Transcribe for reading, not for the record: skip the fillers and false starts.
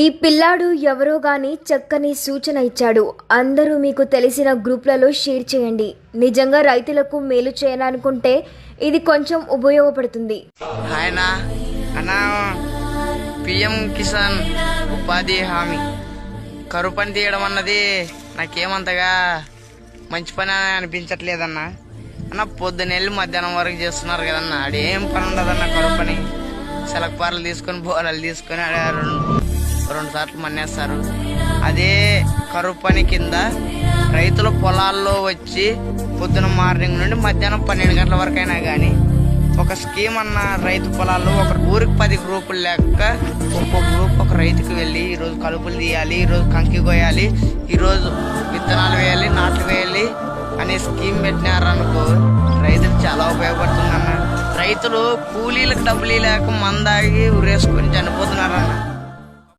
ఈ పిల్లాడు ఎవరో గాని చక్కని సూచన ఇచ్చాడు. అందరూ మీకు తెలిసిన గ్రూప్లలో షేర్ చేయండి. నిజంగా రైతులకు మేలు చేయాలనుకుంటే ఇది కొంచెం ఉపయోగపడుతుంది. ఆయన అన్నా పిఎం కిసాన్ ఉపాధి హామీ కరువు పని తీయడం అన్నది నాకేమంతగా మంచి పని అని అనిపించట్లేదన్నా. అన్న పొద్దునెళ్ళి మధ్యాహ్నం వరకు చేస్తున్నారు కదన్నా, ఆడేం పని ఉండదన్న కరువు పని. సెలక్పార్లు తీసుకొని బోరాలు తీసుకొని ఆడ రెండు సార్లు మన్నేస్తారు. అదే కరువు పని కింద రైతుల పొలాల్లో వచ్చి పొద్దున మార్నింగ్ నుండి మధ్యాహ్నం 12 గంటల వరకు అయినా కానీ ఒక స్కీమ్ అన్న రైతు పొలాల్లో ఒక ఊరికి 10 గ్రూపులు లెక్క ఒక్కొక్క గ్రూప్ ఒక రైతుకి వెళ్ళి ఈరోజు కలుపులు తీయాలి, ఈరోజు కంకి కోయాలి, ఈరోజు విత్తనాలు వేయాలి, నాట్లు వేయాలి అనే స్కీమ్ పెట్టినారనుకో రైతులకు చాలా ఉపయోగపడుతుందన్న. రైతులు కూలీలకు డబ్బులు లేక మందాగి ఉరేసుకొని చనిపోతున్నారన్న.